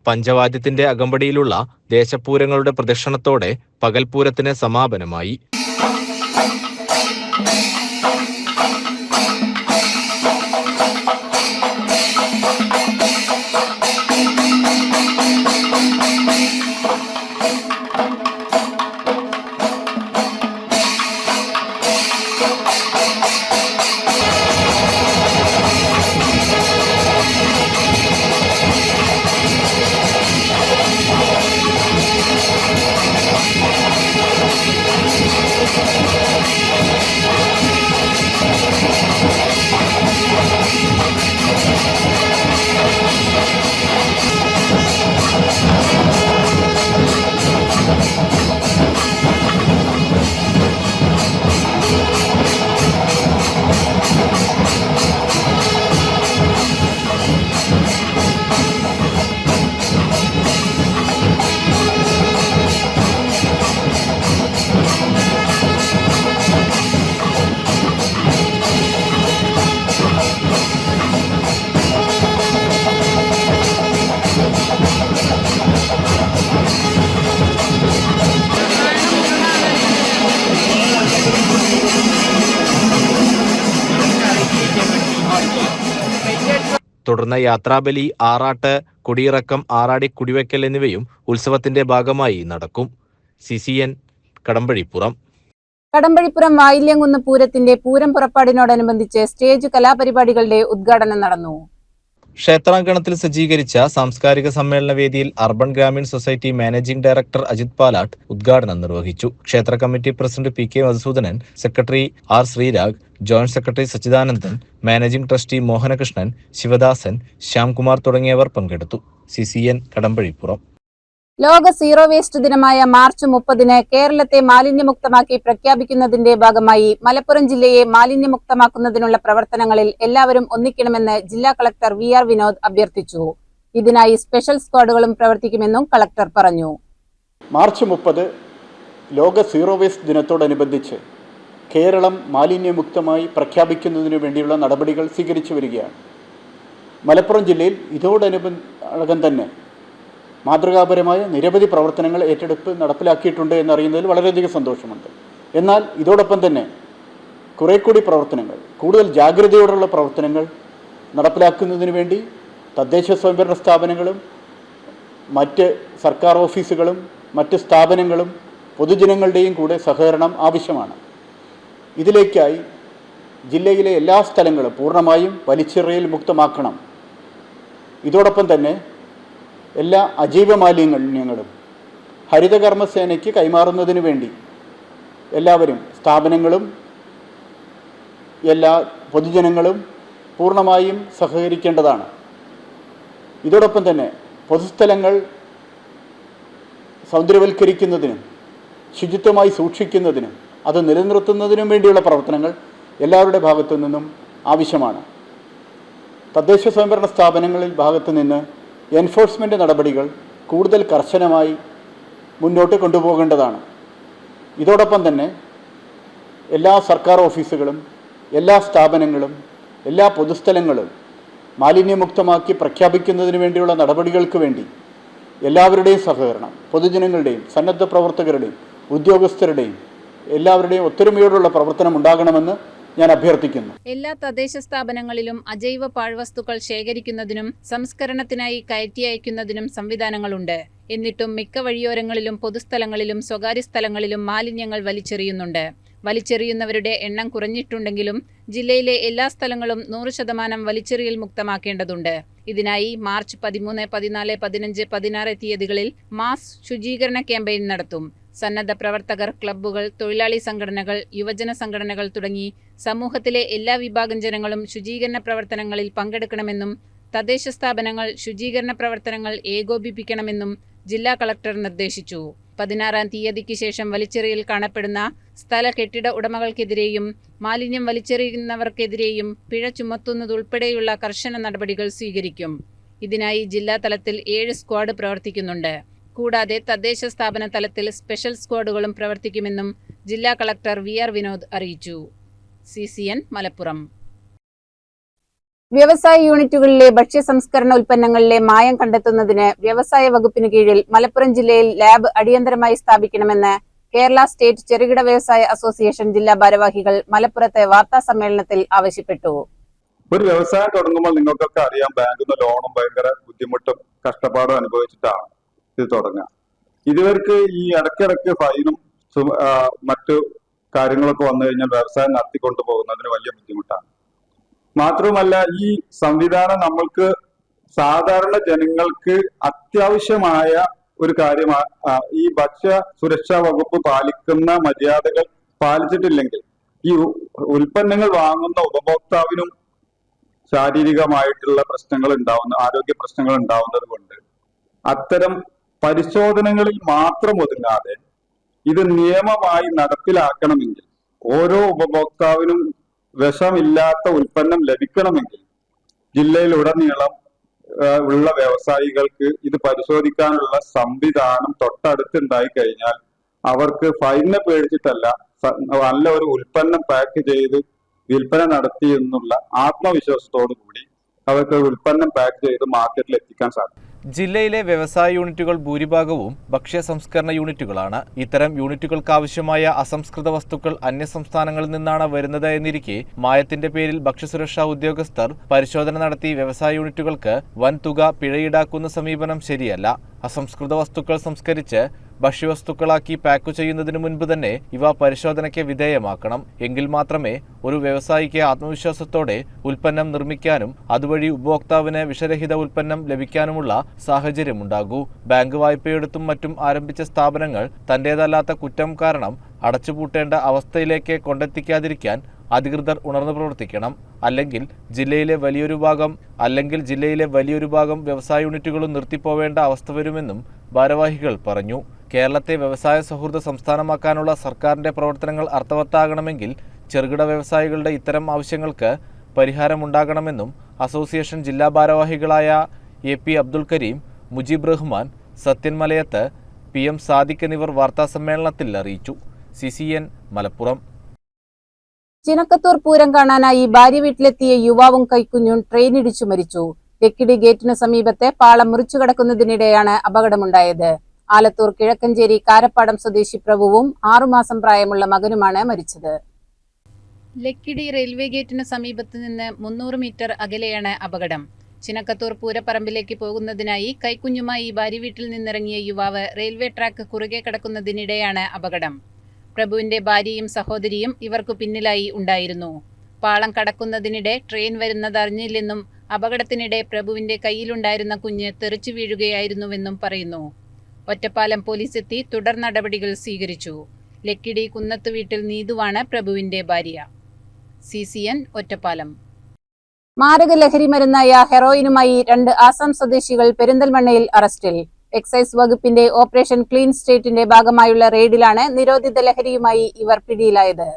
പഞ്ചവാദ്യത്തിന്റെ അകമ്പടിയിലുള്ള ദേശപൂരങ്ങളുടെ പ്രദക്ഷിണത്തോടെ പകൽപൂരത്തിന് സമാപനമായി. തുടർന്ന് യാത്രാബലി, ആറാട്ട്, കൊടിയിറക്കം, ആറാടി കുടിവയ്ക്കൽ എന്നിവയും ഉത്സവത്തിന്റെ ഭാഗമായി നടക്കും. CCN കടമ്പഴിപ്പുറം. കടമ്പഴിപ്പുറം വായില്യംകുന്ന് പൂരത്തിന്റെ പൂരം പുറപ്പാടിനോടനുബന്ധിച്ച് സ്റ്റേജ് കലാപരിപാടികളുടെ ഉദ്ഘാടനം നടന്നു. ക്ഷേത്രാങ്കണത്തിൽ സജ്ജീകരിച്ച സാംസ്കാരിക സമ്മേളന വേദിയിൽ urban Grameen society managing director Ajith Palatt ഉദ്ഘാടനം നിർവഹിച്ചു. ക്ഷേത്ര committee president PK Madhusoodanan, secretary R Sreerag, joint secretary Sachidanandan, managing trustee Mohanakrishnan, Sivadasan, Syamkumar തുടങ്ങിയവർ പങ്കെടുത്തു. CCN കടമ്പഴിപ്പുറം. ലോക സീറോ വേസ്റ്റ് ദിനമായ മാർച്ച് 30-ന് കേരളത്തെ മാലിന്യമുക്തമാക്കി പ്രഖ്യാപിക്കുന്നതിന്റെ ഭാഗമായി മലപ്പുറം ജില്ലയെ മാലിന്യമുക്തമാക്കുന്നതിനുള്ള പ്രവർത്തനങ്ങളിൽ എല്ലാവരും ഒന്നിക്കണമെന്ന് ജില്ലാ കളക്ടർ VR വിനോദ് അഭ്യർത്ഥിച്ചു. ഇതിനായി സ്പെഷ്യൽ സ്ക്വാഡുകളും പ്രവർത്തിക്കുമെന്നും കളക്ടർ പറഞ്ഞു. മാർച്ച് 30 ലോക സീറോ വേസ്റ്റ് ദിനത്തോടനുബന്ധിച്ച് കേരളം മാലിന്യമുക്തമായി പ്രഖ്യാപിക്കുന്നതിനു വേണ്ടിയുള്ള നടപടികൾ സ്വീകരിച്ചു വരികയാണ്. മലപ്പുറം ജില്ലയിൽ ഇതോടനുബന്ധം തന്നെ മാതൃകാപരമായ നിരവധി പ്രവർത്തനങ്ങൾ ഏറ്റെടുത്ത് നടപ്പിലാക്കിയിട്ടുണ്ട് എന്നറിയുന്നതിൽ വളരെയധികം സന്തോഷമുണ്ട്. എന്നാൽ ഇതോടൊപ്പം തന്നെ കുറേ കൂടി പ്രവർത്തനങ്ങൾ, കൂടുതൽ ജാഗ്രതയോടുള്ള പ്രവർത്തനങ്ങൾ നടപ്പിലാക്കുന്നതിന് വേണ്ടി തദ്ദേശ സ്വയംഭരണ സ്ഥാപനങ്ങളും മറ്റ് സർക്കാർ ഓഫീസുകളും മറ്റ് സ്ഥാപനങ്ങളും പൊതുജനങ്ങളുടെയും കൂടെ സഹകരണം ആവശ്യമാണ്. ഇതിലേക്കായി ജില്ലയിലെ എല്ലാ സ്ഥലങ്ങളും പൂർണ്ണമായും വലിച്ചെറിയൽ മുക്തമാക്കണം. ഇതോടൊപ്പം തന്നെ എല്ലാ അജൈവ മാലിന്യങ്ങളും ഹരിതകർമ്മസേനയ്ക്ക് കൈമാറുന്നതിന് വേണ്ടി എല്ലാവരും, സ്ഥാപനങ്ങളും എല്ലാ പൊതുജനങ്ങളും പൂർണ്ണമായും സഹകരിക്കേണ്ടതാണ്. ഇതോടൊപ്പം തന്നെ പൊതുസ്ഥലങ്ങൾ സൗന്ദര്യവൽക്കരിക്കുന്നതിനും ശുചിത്വമായി സൂക്ഷിക്കുന്നതിനും അത് നിലനിർത്തുന്നതിനും വേണ്ടിയുള്ള പ്രവർത്തനങ്ങൾ എല്ലാവരുടെ ഭാഗത്തു നിന്നും ആവശ്യമാണ്. തദ്ദേശ സ്വയംഭരണ സ്ഥാപനങ്ങളിൽ ഭാഗത്തു നിന്ന് എൻഫോഴ്സ്മെൻ്റ് നടപടികൾ കൂടുതൽ കർശനമായി മുന്നോട്ട് കൊണ്ടുപോകേണ്ടതാണ്. ഇതോടൊപ്പം തന്നെ എല്ലാ സർക്കാർ ഓഫീസുകളും എല്ലാ സ്ഥാപനങ്ങളും എല്ലാ പൊതുസ്ഥലങ്ങളും മാലിന്യമുക്തമാക്കി പ്രഖ്യാപിക്കുന്നതിന് വേണ്ടിയുള്ള നടപടികൾക്ക് വേണ്ടി എല്ലാവരുടെയും സഹകരണം, പൊതുജനങ്ങളുടെയും സന്നദ്ധ പ്രവർത്തകരുടെയും ഉദ്യോഗസ്ഥരുടെയും എല്ലാവരുടെയും ഒത്തൊരുമയോടുള്ള പ്രവർത്തനം ഉണ്ടാകണമെന്ന് ഞാൻ അഭ്യർത്ഥിക്കുന്നു. എല്ലാ തദ്ദേശ സ്ഥാപനങ്ങളിലും അജൈവ പാഴ്വസ്തുക്കൾ ശേഖരിക്കുന്നതിനും സംസ്കരണത്തിനായി കയറ്റി അയക്കുന്നതിനും സംവിധാനങ്ങളുണ്ട്. എന്നിട്ടും മിക്ക വഴിയോരങ്ങളിലും പൊതുസ്ഥലങ്ങളിലും സ്വകാര്യ സ്ഥലങ്ങളിലും മാലിന്യങ്ങൾ വലിച്ചെറിയുന്നുണ്ട്. വലിച്ചെറിയുന്നവരുടെ എണ്ണം കുറഞ്ഞിട്ടുണ്ടെങ്കിലും ജില്ലയിലെ എല്ലാ സ്ഥലങ്ങളും 100% വലിച്ചെറിയൽ മുക്തമാക്കേണ്ടതുണ്ട്. ഇതിനായി മാർച്ച് 13, 14, 15, 16 തീയതികളിൽ മാസ് ശുചീകരണ ക്യാമ്പയിൻ നടത്തും. സന്നദ്ധ പ്രവർത്തകർ, ക്ലബ്ബുകൾ, തൊഴിലാളി സംഘടനകൾ, യുവജന സംഘടനകൾ തുടങ്ങി സമൂഹത്തിലെ എല്ലാ വിഭാഗം ജനങ്ങളും ശുചീകരണ പ്രവർത്തനങ്ങളിൽ പങ്കെടുക്കണമെന്നും തദ്ദേശ സ്ഥാപനങ്ങൾ ശുചീകരണ പ്രവർത്തനങ്ങൾ ഏകോപിപ്പിക്കണമെന്നും ജില്ലാ കളക്ടർ നിർദ്ദേശിച്ചു. 16-ാം തീയതിക്ക് ശേഷം വലിച്ചെറിയൽ കാണപ്പെടുന്ന സ്ഥല കെട്ടിട ഉടമകൾക്കെതിരെയും മാലിന്യം വലിച്ചെറിയുന്നവർക്കെതിരെയും പിഴ ചുമത്തുന്നതുൾപ്പെടെയുള്ള കർശന നടപടികൾ സ്വീകരിക്കും. ഇതിനായി ജില്ലാ തലത്തിൽ 7 സ്ക്വാഡ് പ്രവർത്തിക്കുന്നുണ്ട്. കൂടാതെ തദ്ദേശ സ്ഥാപന തലത്തിൽ സ്പെഷ്യൽ സ്ക്വാഡുകളും പ്രവർത്തിക്കുമെന്നും ജില്ലാ കളക്ടർ VR വിനോദ് അറിയിച്ചു. CCN മലപ്പുറം. വ്യവസായ യൂണിറ്റുകളിലെ ഭക്ഷ്യ സംസ്കരണ ഉൽപ്പന്നങ്ങളിലെ മായം കണ്ടെത്തുന്നതിന് വ്യവസായ വകുപ്പിന് കീഴിൽ മലപ്പുറം ജില്ലയിൽ ലാബ് അടിയന്തരമായി സ്ഥാപിക്കണമെന്ന് കേരള സ്റ്റേറ്റ് ചെറുകിട വ്യവസായ അസോസിയേഷൻ ജില്ലാ ഭാരവാഹികൾ മലപ്പുറത്തെ വാർത്താ സമ്മേളനത്തിൽ ആവശ്യപ്പെട്ടു. ഒരു വ്യവസായം തുടങ്ങുമ്പോൾ നിങ്ങൾക്കൊക്കെ അറിയാം, ബാങ്കിൽ നിന്ന് ലോണും ഭയങ്കര ബുദ്ധിമുട്ടും കഷ്ടപ്പാടും അനുഭവിച്ചിട്ടാണ് ഇത് തുടങ്ങുക. ഇവർക്ക് ഈ ഇടയ്ക്കിടയ്ക്ക് ഫൈനും മറ്റു കാര്യങ്ങളൊക്കെ വന്നു കഴിഞ്ഞാൽ വ്യവസായം നടത്തിക്കൊണ്ടു പോകുന്നതിന് വലിയ ബുദ്ധിമുട്ടാണ്. മാത്രമല്ല, ഈ സംവിധാനം നമ്മൾക്ക് സാധാരണ ജനങ്ങൾക്ക് അത്യാവശ്യമായ ഒരു കാര്യമാണ്. ഈ ഭക്ഷ്യ സുരക്ഷാ വകുപ്പ് പാലിക്കുന്ന മര്യാദകൾ പാലിച്ചിട്ടില്ലെങ്കിൽ ഈ ഉൽപ്പന്നങ്ങൾ വാങ്ങുന്ന ഉപഭോക്താവിനും ശാരീരികമായിട്ടുള്ള പ്രശ്നങ്ങൾ ആരോഗ്യ പ്രശ്നങ്ങൾ ഉണ്ടാവുന്നത് കൊണ്ട് അത്തരം പരിശോധനകളിൽ മാത്രം ഒതുങ്ങാതെ ഇത് നിയമമായി നടപ്പിലാക്കണമെങ്കിൽ, ഓരോ ഉപഭോക്താവിനും വിഷമില്ലാത്ത ഉൽപ്പന്നം ലഭിക്കണമെങ്കിൽ ജില്ലയിലുടനീളം ഉള്ള വ്യവസായികൾക്ക് ഇത് പരിശോധിക്കാനുള്ള സംവിധാനം തൊട്ടടുത്തുണ്ടായി കഴിഞ്ഞാൽ അവർക്ക് ഫൈനെ പേടിച്ചിട്ടല്ല, നല്ല ഒരു ഉൽപ്പന്നം പാക്ക് ചെയ്ത് വിൽപ്പന നടത്തി എന്നുള്ള ആത്മവിശ്വാസത്തോടു കൂടി അവർക്ക് ഉൽപ്പന്നം പാക്ക് ചെയ്ത് മാർക്കറ്റിൽ എത്തിക്കാൻ സാധിക്കും. ജില്ലയിലെ വ്യവസായ യൂണിറ്റുകൾ ഭൂരിഭാഗവും ഭക്ഷ്യ സംസ്കരണ യൂണിറ്റുകളാണ്. ഇത്തരം യൂണിറ്റുകൾക്കാവശ്യമായ അസംസ്കൃത വസ്തുക്കൾ അന്യസംസ്ഥാനങ്ങളിൽ നിന്നാണ് വരുന്നത് എന്നിരിക്കെ മായത്തിന്റെ പേരിൽ ഭക്ഷ്യസുരക്ഷാ ഉദ്യോഗസ്ഥർ പരിശോധന നടത്തി വ്യവസായ യൂണിറ്റുകൾക്ക് വൻ തുക പിഴ ഈടാക്കുന്ന സമീപനം ശരിയല്ല. അസംസ്കൃത വസ്തുക്കൾ സംസ്കരിച്ച് ഭക്ഷ്യവസ്തുക്കളാക്കി പാക്ക് ചെയ്യുന്നതിനു മുൻപ് തന്നെ ഇവ പരിശോധനയ്ക്ക് വിധേയമാക്കണം. എങ്കിൽ മാത്രമേ ഒരു വ്യവസായിക്ക് ആത്മവിശ്വാസത്തോടെ ഉൽപ്പന്നം നിർമ്മിക്കാനും അതുവഴി ഉപഭോക്താവിന് വിഷരഹിത ഉൽപ്പന്നം ലഭിക്കാനുമുള്ള സാഹചര്യമുണ്ടാകൂ. ബാങ്ക് വായ്പയെടുത്തും മറ്റും ആരംഭിച്ച സ്ഥാപനങ്ങൾ തന്റേതല്ലാത്ത കുറ്റം കാരണം അടച്ചുപൂട്ടേണ്ട അവസ്ഥയിലേക്ക് കൊണ്ടെത്തിക്കാതിരിക്കാൻ അധികൃതർ ഉണർന്നു പ്രവർത്തിക്കണം. അല്ലെങ്കിൽ ജില്ലയിലെ വലിയൊരു ഭാഗം വ്യവസായ യൂണിറ്റുകളും നിർത്തിപ്പോവേണ്ട അവസ്ഥ വരുമെന്നും ഭാരവാഹികൾ പറഞ്ഞു. കേരളത്തെ വ്യവസായ സൗഹൃദ സംസ്ഥാനമാക്കാനുള്ള സർക്കാരിന്റെ പ്രവർത്തനങ്ങൾ അർത്ഥവത്താകണമെങ്കിൽ ചെറുകിട വ്യവസായികളുടെ ഇത്തരം ആവശ്യങ്ങൾക്ക് പരിഹാരമുണ്ടാകണമെന്നും അസോസിയേഷൻ ജില്ലാ ഭാരവാഹികളായ AP അബ്ദുൽ കരീം, മുജീബ് റഹ്മാൻ, സത്യൻ മലയത്ത്, PM സാദിഖ് എന്നിവർ വാർത്താസമ്മേളനത്തിൽ അറിയിച്ചു. CCN മലപ്പുറം. ചിനക്കത്തൂർ പൂരം കാണാനായി ഭാര്യ വീട്ടിലെത്തിയ യുവാവും കൈക്കുഞ്ഞും ട്രെയിനിടിച്ചു മരിച്ചു. ലക്കിടി ഗേറ്റിനു സമീപത്തെ പാളം മുറിച്ചു കടക്കുന്നതിനിടെയാണ് അപകടമുണ്ടായത്. ആലത്തൂർ കിഴക്കഞ്ചേരി കാരപ്പാടം സ്വദേശി പ്രഭുവും 6 മാസം പ്രായമുള്ള മകനുമാണ് മരിച്ചത്. ലക്കിടി റെയിൽവേ ഗേറ്റിന് സമീപത്ത് നിന്ന് 300 മീറ്റർ അകലെയാണ് അപകടം. ചിനക്കത്തൂർ പൂരപ്പറമ്പിലേക്ക് പോകുന്നതിനായി കൈക്കുഞ്ഞുമായി ഭാര്യ വീട്ടിൽ നിന്നിറങ്ങിയ യുവാവ് റെയിൽവേ ട്രാക്ക് കുറുകെ കടക്കുന്നതിനിടെയാണ് അപകടം. പ്രഭുവിന്റെ ഭാര്യയും സഹോദരിയും ഇവർക്കു പിന്നിലായി ഉണ്ടായിരുന്നു. പാളം കടക്കുന്നതിനിടെ ട്രെയിൻ വരുന്നതറിഞ്ഞില്ലെന്നും അപകടത്തിനിടെ പ്രഭുവിന്റെ കയ്യിലുണ്ടായിരുന്ന കുഞ്ഞ് തെറിച്ചു വീഴുകയായിരുന്നുവെന്നും പറയുന്നു. ഒറ്റപ്പാലം പോലീസ് എത്തി തുടർ നടപടികൾ സ്വീകരിച്ചു. ലക്കിടി കുന്നത്ത് വീട്ടിൽ നീതുവാണ് പ്രഭുവിന്റെ ഭാര്യ. CCN ഒറ്റപ്പാലം. മാരക ലഹരി മരുന്നായ ഹെറോയിനുമായി 2 ആസാം സ്വദേശികൾ പെരിന്തൽമണ്ണയിൽ അറസ്റ്റിൽ. എക്സൈസ് വകുപ്പിന്റെ ഓപ്പറേഷൻ ക്ലീൻ സ്റ്റേറ്റിന്റെ ഭാഗമായുള്ള റെയ്ഡിലാണ് നിരോധിത ലഹരിയുമായി ഇവർ പിടിയിലായത്.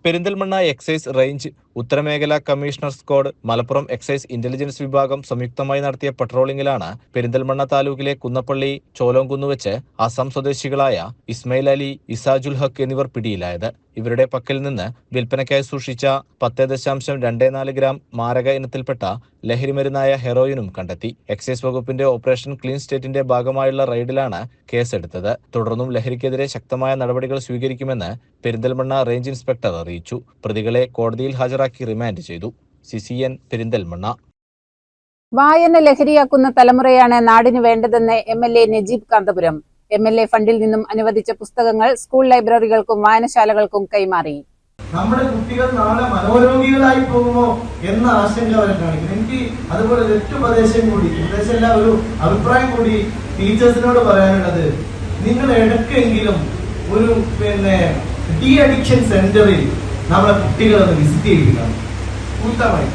പെരിന്തൽമണ്ണ എക്സൈസ് റേഞ്ച്, ഉത്തരമേഖല commissioner squad, Malappuram excise intelligence വിഭാഗം സംയുക്തമായി നടത്തിയ പട്രോളിംഗിലാണ് പെരിന്തൽമണ്ണ താലൂക്കിലെ കുന്നപ്പള്ളി ചോലോംകുന്ന് വെച്ച് ആസാം സ്വദേശികളായ ഇസ്മയിൽ അലി, ഇസാജുൽ ഹക്ക് എന്നിവർ പിടിയിലായത്. ഇവരുടെ പക്കൽ നിന്ന് വിൽപ്പനയ്ക്കായി സൂക്ഷിച്ച 10.24 ഗ്രാം മാരക ഇനത്തിൽപ്പെട്ട ലഹരിമരുന്നായ ഹെറോയിനും കണ്ടെത്തി. എക്സൈസ് വകുപ്പിന്റെ ഓപ്പറേഷൻ ക്ലീൻ സ്റ്റേറ്റിന്റെ ഭാഗമായുള്ള റെയ്ഡിലാണ് കേസെടുത്തത്. തുടർന്നും ലഹരിക്കെതിരെ ശക്തമായ നടപടികൾ സ്വീകരിക്കുമെന്ന് പെരിന്തൽമണ്ണ റേഞ്ച് ഇൻസ്പെക്ടർ അറിയിച്ചു. പ്രതികളെ കോടതിയിൽ ഹാജരാക്കി റിമാൻഡ് ചെയ്തു. CCN പെരിന്തൽമണ്ണ. വായന ലഹരിയാക്കുന്ന തലമുറയാണ് നാടിന് വേണ്ടതെന്ന് MLA നജീബ് കാന്തപുരം. MLA ഫണ്ടിൽ നിന്നും അനുവദിച്ച പുസ്തകങ്ങൾ സ്കൂൾ ലൈബ്രറികൾക്കും വായനശാലകൾക്കും കൈമാറി. നമ്മുടെ കുട്ടികൾ നാളെ മനോരോഗികളായി പോകുമോ എന്ന ആശങ്ക അവരെ കാണിക്കുന്നു. എനിക്ക് അതുപോലെ ഉപദേശമല്ല, ഒരു അഭിപ്രായം കൂടി ടീച്ചേഴ്സിനോട് പറയാനുള്ളത്, നിങ്ങൾ ഇടയ്ക്കെങ്കിലും ഒരു ഡി അഡിക്ഷൻ സെന്ററിൽ നമ്മളെ കുട്ടികളൊന്ന് വിസിറ്റ് ചെയ്യുക. കൂട്ടമായി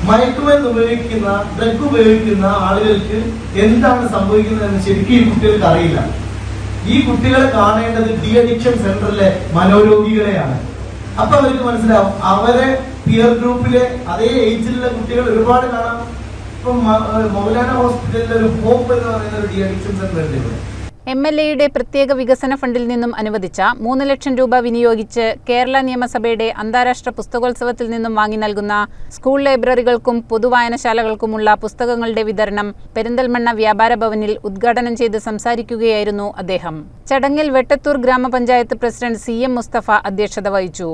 മയക്കുമരുന്ന് ഉപയോഗിക്കുന്ന, ഡ്രഗ് ഉപയോഗിക്കുന്ന ആളുകൾക്ക് എന്താണ് സംഭവിക്കുന്നതെന്ന് ശരിക്കും ഈ കുട്ടികൾക്ക് അറിയില്ല. ഈ കുട്ടികളെ കാണേണ്ടത് ഡി അഡിക്ഷൻ സെന്ററിലെ മനോരോഗികളെയാണ്. അപ്പൊ അവർക്ക് മനസ്സിലാവും. അവരെ പിയർ ഗ്രൂപ്പിലെ അതേ ഏജിലുള്ള കുട്ടികൾ ഒരുപാട് കാണാം. ഇപ്പൊ മൗലാന ഹോസ്പിറ്റലിലെ ഒരു ഹോപ്പ് എന്ന് പറയുന്ന ഒരു ഡി അഡിക്ഷൻ സെന്റർ ഉണ്ട് ഇവിടെ. MLAയുടെ പ്രത്യേക വികസന ഫണ്ടിൽ നിന്നും അനുവദിച്ച 3 ലക്ഷം രൂപ വിനിയോഗിച്ച് കേരള നിയമസഭയുടെ അന്താരാഷ്ട്ര പുസ്തകോത്സവത്തിൽ നിന്നും വാങ്ങി നൽകുന്ന സ്കൂൾ ലൈബ്രറികൾക്കും പൊതുവായനശാലകൾക്കുമുള്ള പുസ്തകങ്ങളുടെ വിതരണം പെരിന്തൽമണ്ണ വ്യാപാര ഭവനിൽ ഉദ്ഘാടനം ചെയ്ത് സംസാരിക്കുകയായിരുന്നു അദ്ദേഹം. ചടങ്ങിൽ വെട്ടത്തൂർ ഗ്രാമപഞ്ചായത്ത് പ്രസിഡന്റ് CM മുസ്തഫ അധ്യക്ഷത വഹിച്ചു.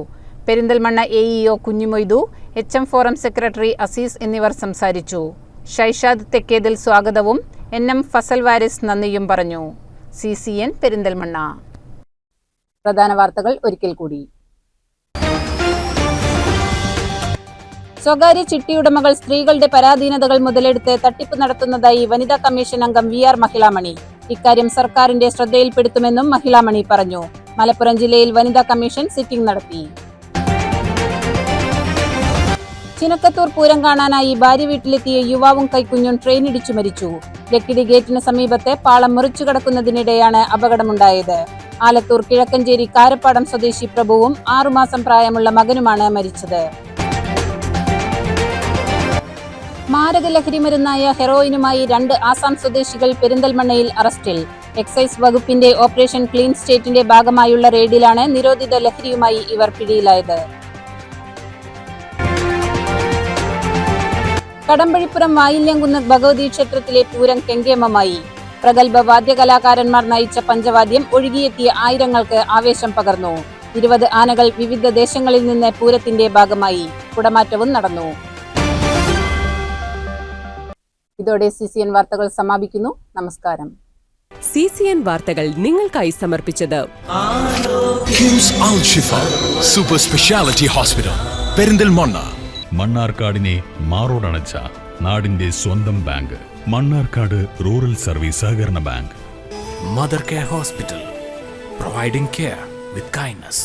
Perinthalmanna AEO Kunhimoidu, HM forum secretary Azeez എന്നിവർ സംസാരിച്ചു. ഷൈഷാദ് തെക്കേതിൽ സ്വാഗതവും NM ഫസൽ വാരിസ് നന്ദിയും പറഞ്ഞു. CCN പെരിന്തൽമണ്ണ. പ്രധാന വാർത്തകൾ ഒരിക്കൽ കൂടി. സ്വകാര്യ ചിട്ടിയുടമകൾ സ്ത്രീകളുടെ പരാധീനതകൾ മുതലെടുത്ത് തട്ടിപ്പ് നടത്തുന്നതായി വനിതാ കമ്മീഷൻ അംഗം VR മഹിളാമണി. ഇക്കാര്യം സർക്കാരിന്റെ ശ്രദ്ധയിൽപ്പെടുത്തുമെന്നും മഹിളാമണി പറഞ്ഞു. മലപ്പുറം ജില്ലയിൽ വനിതാ കമ്മീഷൻ സിറ്റിംഗ് നടത്തി. ചിനക്കത്തൂർ പൂരം കാണാനായി ഭാര്യ വീട്ടിലെത്തിയ യുവാവും കൈക്കുഞ്ഞും ട്രെയിനിടിച്ചു മരിച്ചു. ലക്കിടി ഗേറ്റിന് സമീപത്തെ പാളം മുറിച്ചു കടക്കുന്നതിനിടെയാണ് അപകടമുണ്ടായത്. ആലത്തൂർ കിഴക്കഞ്ചേരി കാരപ്പാടം സ്വദേശി പ്രഭുവും 6 മാസം പ്രായമുള്ള മകനുമാണ് മരിച്ചത്. മാരക ലഹരി മരുന്നായ ഹെറോയിനുമായി 2 ആസാം സ്വദേശികൾ പെരിന്തൽമണ്ണയിൽ അറസ്റ്റിൽ. എക്സൈസ് വകുപ്പിന്റെ ഓപ്പറേഷൻ ക്ലീൻ സ്റ്റേറ്റിന്റെ ഭാഗമായുള്ള റെയ്ഡിലാണ് നിരോധിത ലഹരിയുമായി ഇവർ പിടിയിലായത്. കടമ്പഴിപ്പുറം വായില്യംകുന്ന് ഭഗവതി ക്ഷേത്രത്തിലെ പൂരം കെങ്കേമമായി. പ്രഗത്ഭ വാദ്യകലാകാരന്മാർ നയിച്ച പഞ്ചവാദ്യം ഒഴുകിയെത്തിയ ആയിരങ്ങൾക്ക് ആവേശം പകർന്നു. 20 ആനകൾ വിവിധ ദേശങ്ങളിൽ നിന്ന് പൂരത്തിന്റെ ഭാഗമായി. കുടമാറ്റവും നടന്നു. ഇതോടെ CCN വാർത്തകൾ സമാപിക്കുന്നു. നമസ്കാരം. CCN വാർത്തകൾ നിങ്ങൾക്കായി സമർപ്പിച്ചത് കിംസ് അൽ ഷിഫ സൂപ്പർ സ്പെഷ്യാലിറ്റി ഹോസ്പിറ്റൽ പെരിന്തൽമണ്ണ. മണ്ണാർക്കാടിനെ മാറോടണച്ച നാടിന്റെ സ്വന്തം ബാങ്ക് മണ്ണാർക്കാട് റൂറൽ സർവീസ് സഹകരണ bank. Mother care hospital providing care with kindness.